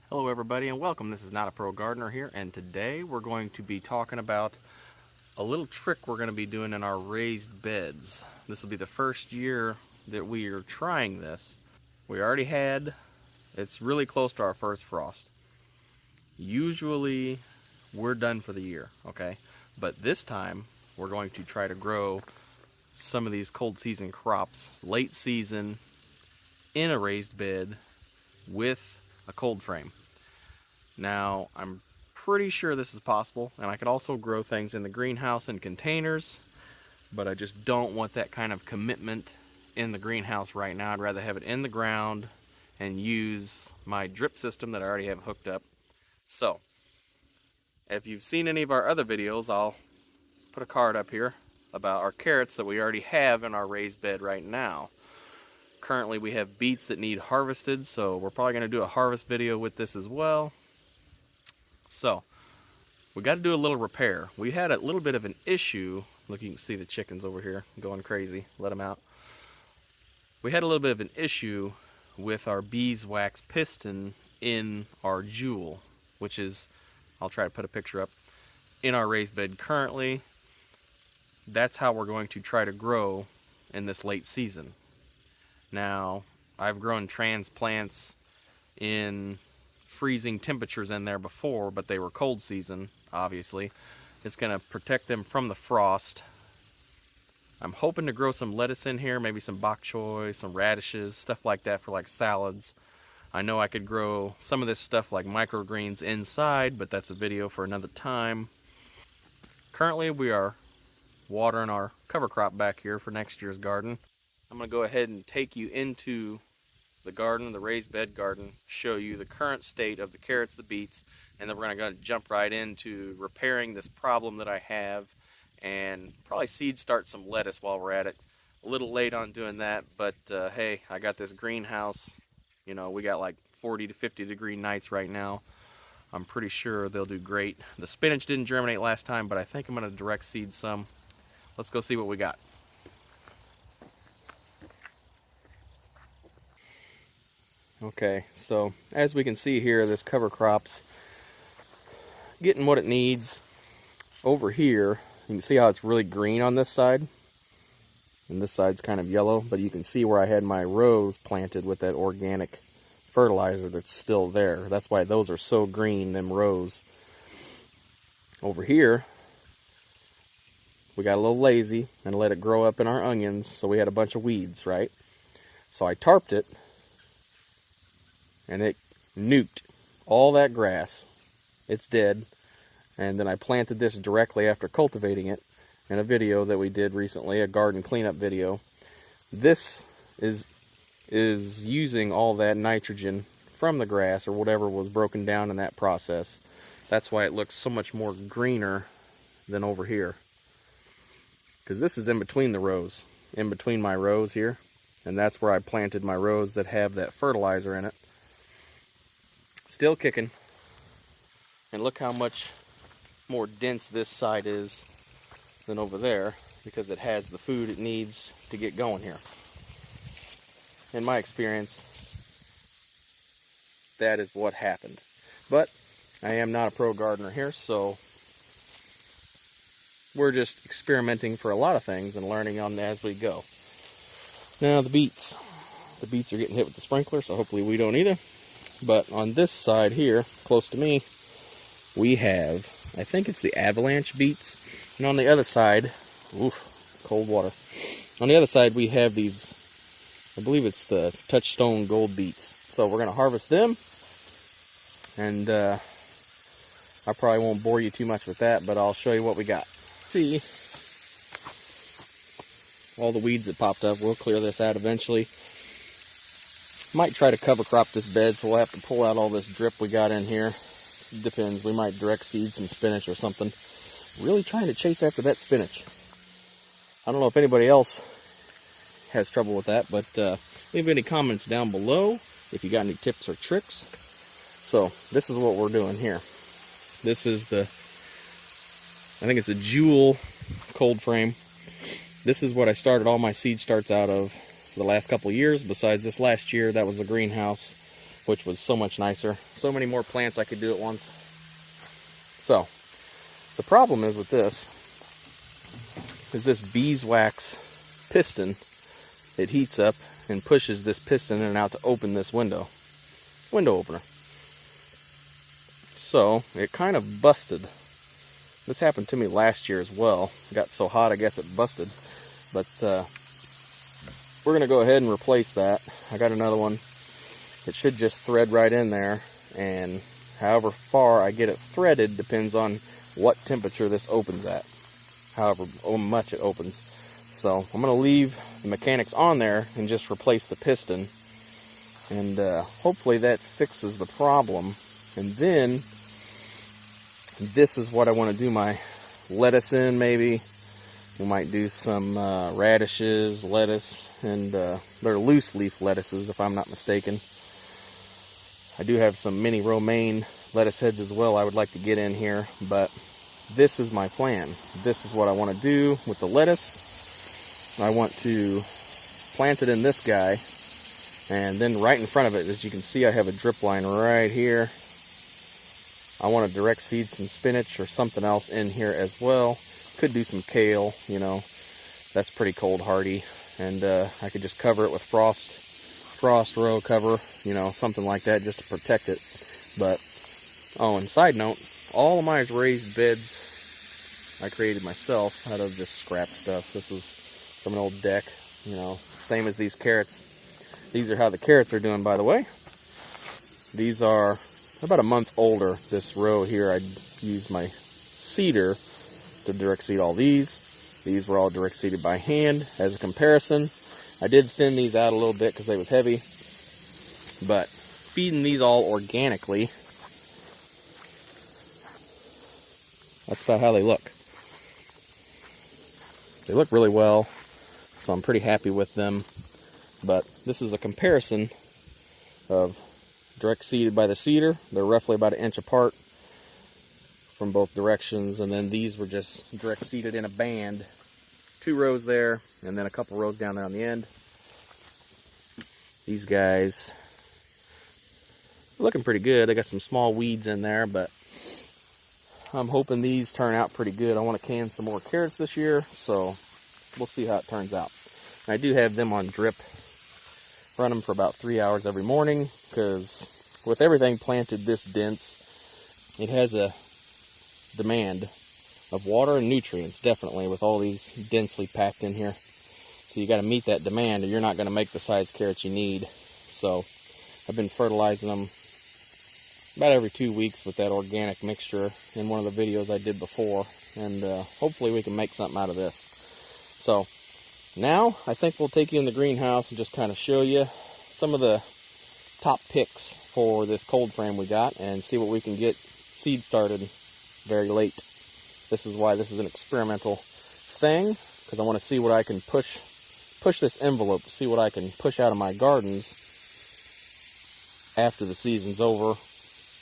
Hello everybody and welcome. This is Not a Pro Gardener here, and today we're going to be talking about a little trick we're going to be doing in our raised beds. This will be the first year that we are trying this. It's really close to our first frost. Usually we're done for the year, okay? But this time we're going to try to grow some of these cold season crops late season in a raised bed with a cold frame. Now, I'm pretty sure this is possible, and I could also grow things in the greenhouse in containers, but I just don't want that kind of commitment in the greenhouse right now. I'd rather have it in the ground and use my drip system that I already have hooked up. So, if you've seen any of our other videos, I'll put a card up here about our carrots that we already have in our raised bed right now. Currently we have beets that need harvested, so we're probably going to do a harvest video with this as well. So, we got to do a little repair. We had a little bit of an issue. Look, you can see the chickens over here going crazy. Let them out. We had a little bit of an issue with our beeswax piston in our jewel, which is, I'll try to put a picture up, in our raised bed currently. That's how we're going to try to grow in this late season. Now, I've grown transplants in freezing temperatures in there before, but they were cold season, obviously. It's going to protect them from the frost. I'm hoping to grow some lettuce in here, maybe some bok choy, some radishes, stuff like that for like salads. I know I could grow some of this stuff like microgreens inside, but that's a video for another time. Currently we are watering our cover crop back here for next year's garden. I'm going to go ahead and take you into the garden, the raised bed garden, show you the current state of the carrots, the beets, and then we're going to jump right into repairing this problem that I have and probably seed start some lettuce while we're at it. A little late on doing that, but hey, I got this greenhouse. You know, we got like 40 to 50 degree nights right now. I'm pretty sure they'll do great. The spinach didn't germinate last time, but I think I'm going to direct seed some. Let's go see what we got. Okay, so as we can see here, this cover crop's getting what it needs. Over here, you can see how it's really green on this side, and this side's kind of yellow, but you can see where I had my rows planted with that organic fertilizer that's still there. That's why those are so green, them rows. Over here, we got a little lazy and let it grow up in our onions, so we had a bunch of weeds, right? So I tarped it, and it nuked all that grass. It's dead. And then I planted this directly after cultivating it in a video that we did recently, a garden cleanup video. This is using all that nitrogen from the grass or whatever was broken down in that process. That's why it looks so much more greener than over here. Because this is in between the rows, in between my rows here. And that's where I planted my rows that have that fertilizer in it. Still kicking. And look how much more dense this side is than over there, because it has the food it needs to get going here. In my experience, that is what happened. But I am not a pro gardener here, so we're just experimenting for a lot of things and learning on as we go. Now the beets. The beets are getting hit with the sprinkler, so hopefully we don't either. But on this side here, close to me, we have, I think it's the avalanche beets. And on the other side, oof, cold water. On the other side, we have these, I believe it's the Touchstone Gold beets. So we're going to harvest them. And I probably won't bore you too much with that, but I'll show you what we got. See, all the weeds that popped up, we'll clear this out eventually. Might try to cover crop this bed, so we'll have to pull out all this drip we got in here. It depends. We might direct seed some spinach or something. Really trying to chase after that spinach. I don't know if anybody else has trouble with that, but leave any comments down below if you got any tips or tricks. So this is what we're doing here. This is the, I think it's a Jewel cold frame. This is what I started all my seed starts out of for the last couple of years. Besides this last year, that was a greenhouse. which was so much nicer. So many more plants I could do at once. So, the problem is with this beeswax piston. It heats up and pushes this piston in and out to open this window opener. So, it kind of busted. This happened to me last year as well. It got so hot, I guess it busted. But we're going to go ahead and replace that. I got another one. It should just thread right in there. And however far I get it threaded depends on what temperature this opens at. However much it opens. So I'm going to leave the mechanics on there and just replace the piston. And hopefully that fixes the problem. And then this is what I want to do my lettuce in, maybe. We might do some radishes, lettuce, and they're loose leaf lettuces if I'm not mistaken. I do have some mini romaine lettuce heads as well I would like to get in here, but this is my plan. This is what I want to do with the lettuce. I want to plant it in this guy, and then right in front of it, as you can see, I have a drip line right here. I want to direct seed some spinach or something else in here as well. Could do some kale, you know, that's pretty cold hardy. And I could just cover it with frost row cover, you know, something like that just to protect it. But, oh, and side note, all of my raised beds I created myself out of just scrap stuff. This was from an old deck, you know, same as these carrots. These are how the carrots are doing, by the way. These are about a month older. This row here, I used my seeder to direct seed all these. These were all direct seeded by hand. As a comparison, I did thin these out a little bit because they was heavy, but feeding these all organically, that's about how they look. They look really well, so I'm pretty happy with them. But this is a comparison of direct seeded by the seeder. They're roughly about 1 inch apart from both directions, and then these were just direct seeded in a band. 2 rows there, and then a couple rows down there on the end. These guys are looking pretty good. They got some small weeds in there, but I'm hoping these turn out pretty good. I want to can some more carrots this year, so we'll see how it turns out. And I do have them on drip. Run them for about 3 hours every morning, because with everything planted this dense, it has a demand of water and nutrients, definitely, with all these densely packed in here. So you got to meet that demand, or you're not going to make the size carrots you need. So I've been fertilizing them about every 2 weeks with that organic mixture in one of the videos I did before, and hopefully we can make something out of this. So now I think we'll take you in the greenhouse and just kind of show you some of the top picks for this cold frame we got, and see what we can get seed started very late. This is why this is an experimental thing, because I want to see what I can push this envelope, see what I can push out of my gardens after the season's over,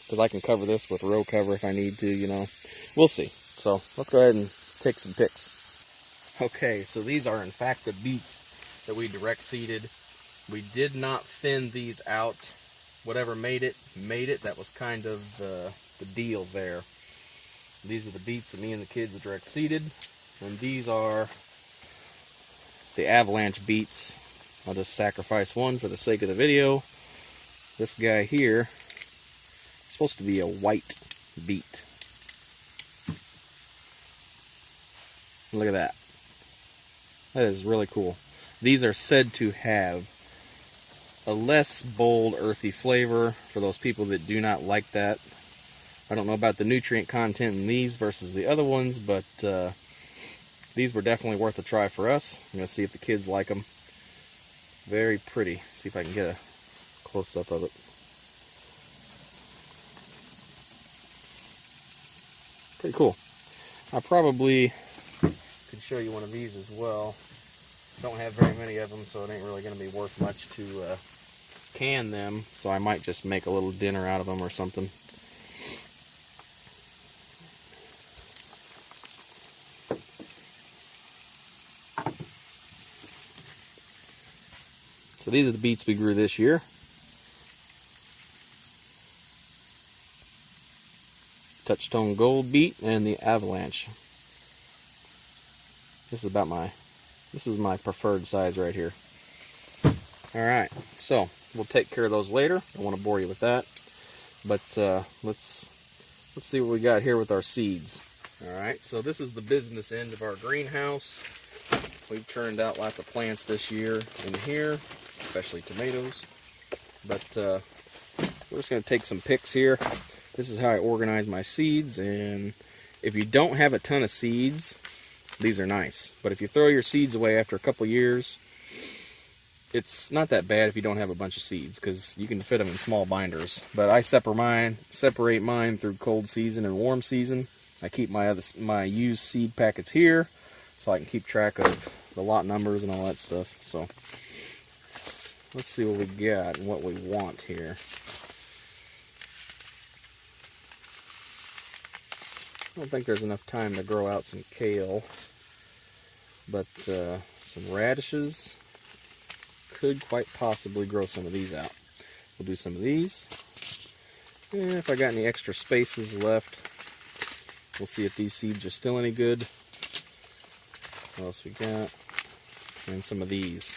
because I can cover this with row cover if I need to, you know. We'll see. So let's go ahead and take some pics. Okay, so these are in fact the beets that we direct seeded. We did not thin these out. Whatever made it. That was kind of the deal there. These are the beets that me and the kids direct seeded, and these are the avalanche beets. I'll just sacrifice one for the sake of the video. This guy here is supposed to be a white beet. Look at that. That is really cool. These are said to have a less bold, earthy flavor for those people that do not like that. I don't know about the nutrient content in these versus the other ones, but these were definitely worth a try for us. I'm going to see if the kids like them. Very pretty. See if I can get a close-up of it. Pretty cool. I probably could show you one of these as well. Don't have very many of them, so it ain't really going to be worth much to can them, so I might just make a little dinner out of them or something. So these are the beets we grew this year. Touch-Tone Gold Beet and the Avalanche. This is my preferred size right here. Alright, so we'll take care of those later. I don't want to bore you with that. But let's see what we got here with our seeds. Alright, so this is the business end of our greenhouse. We've turned out lots of plants this year in here, especially tomatoes. But we're just going to take some pics here. This is how I organize my seeds, and if you don't have a ton of seeds, these are nice. But if you throw your seeds away after a couple years, it's not that bad if you don't have a bunch of seeds, because you can fit them in small binders. But I separate mine through cold season and warm season. I keep my used seed packets here, so I can keep track of the lot numbers and all that stuff. So let's see what we got and what we want here. I don't think there's enough time to grow out some kale, but some radishes. Could quite possibly grow some of these out. We'll do some of these. And if I got any extra spaces left, we'll see if these seeds are still any good. What else we got? And some of these.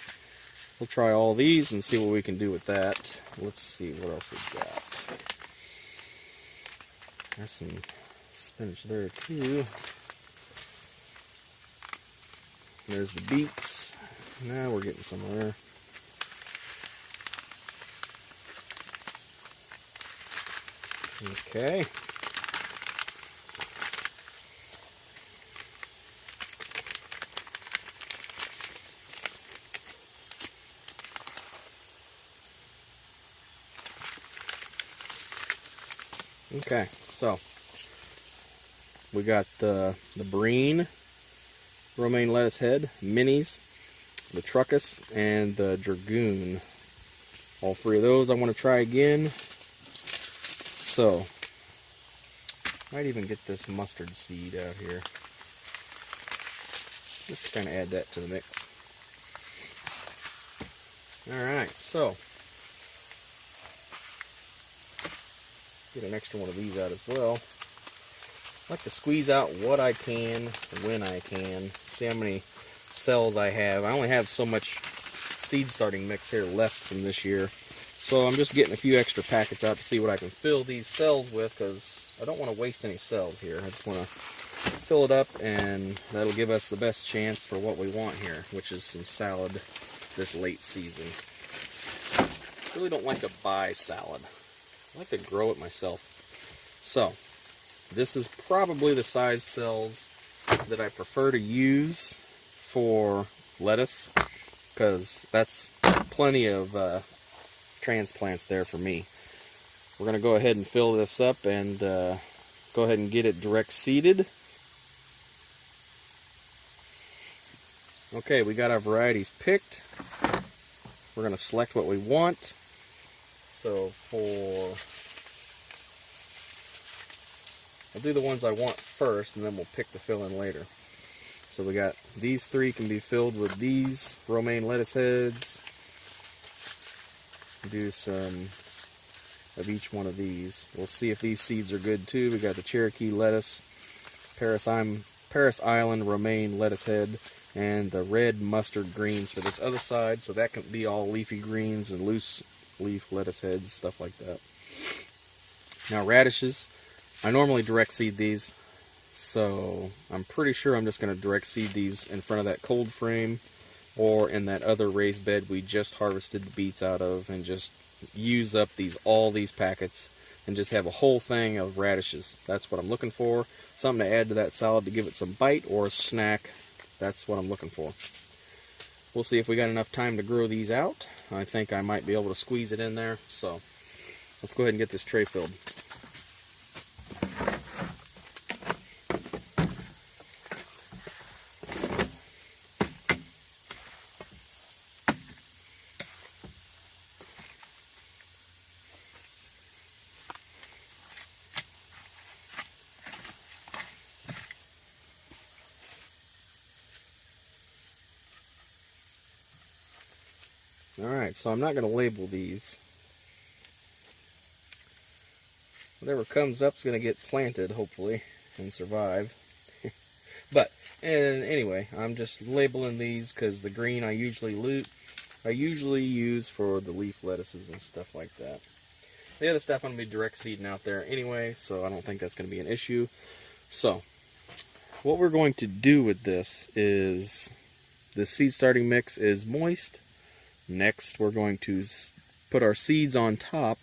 We'll try all these and see what we can do with that. Let's see what else we got. There's some spinach there too. There's the beets. Now we're getting somewhere. Okay. Okay, so we got the Breen romaine lettuce head, minis, the Truckus, and the Dragoon. All three of those I want to try again. So, might even get this mustard seed out here. Just to kind of add that to the mix. Alright, so get an extra one of these out as well. I like to squeeze out what I can when I can. See how many cells I have. I only have so much seed starting mix here left from this year. So I'm just getting a few extra packets out to see what I can fill these cells with, because I don't want to waste any cells here. I just want to fill it up, and that'll give us the best chance for what we want here, which is some salad this late season. I really don't like to buy salad. I like to grow it myself. So, this is probably the size cells that I prefer to use for lettuce, because that's plenty of transplants there for me. We're going to go ahead and fill this up and go ahead and get it direct seeded. Okay, we got our varieties picked. We're going to select what we want. So I'll do the ones I want first, and then we'll pick the fill in later. So we got these three can be filled with these romaine lettuce heads. Do some of each one of these. We'll see if these seeds are good too. We got the Cherokee lettuce, Paris Island romaine lettuce head, and the red mustard greens for this other side. So that can be all leafy greens and loose leaf lettuce heads, stuff like that. Now radishes, I normally direct seed these, so I'm pretty sure I'm just going to direct seed these in front of that cold frame, or in that other raised bed we just harvested the beets out of, and just use up all these packets and just have a whole thing of radishes. That's what I'm looking for. Something to add to that salad to give it some bite, or a snack. That's what I'm looking for. We'll see if we got enough time to grow these out. I think I might be able to squeeze it in there. So let's go ahead and get this tray filled. Alright, so I'm not going to label these. whatever comes up is going to get planted, hopefully, and survive. But and anyway, I'm just labeling these because the green I usually use for the leaf lettuces and stuff like that. The other stuff I'm going to be direct seeding out there anyway, so I don't think that's going to be an issue. So, what we're going to do with this is, the seed starting mix is moist. Next, we're going to put our seeds on top.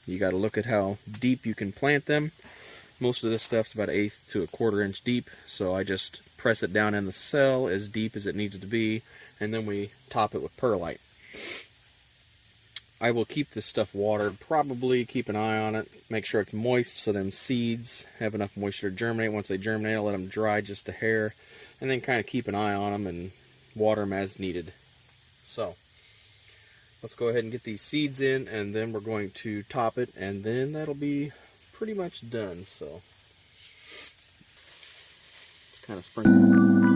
You got to look at how deep you can plant them. Most of this stuff's about 1/8 to 1/4 inch deep, so I just press it down in the cell as deep as it needs to be, and then we top it with perlite. I will keep this stuff watered, probably keep an eye on it, make sure it's moist so them seeds have enough moisture to germinate. Once they germinate, I'll let them dry just a hair, and then kind of keep an eye on them and water them as needed. So, let's go ahead and get these seeds in, and then we're going to top it, and then that'll be pretty much done. So, just kind of sprinkle.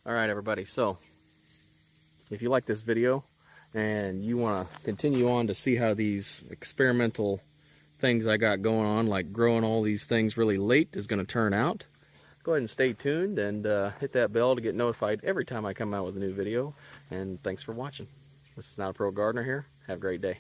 Alright everybody, so if you like this video and you want to continue on to see how these experimental things I got going on, like growing all these things really late, is going to turn out, go ahead and stay tuned and hit that bell to get notified every time I come out with a new video. And thanks for watching. This is Not a Pro Gardener here. Have a great day.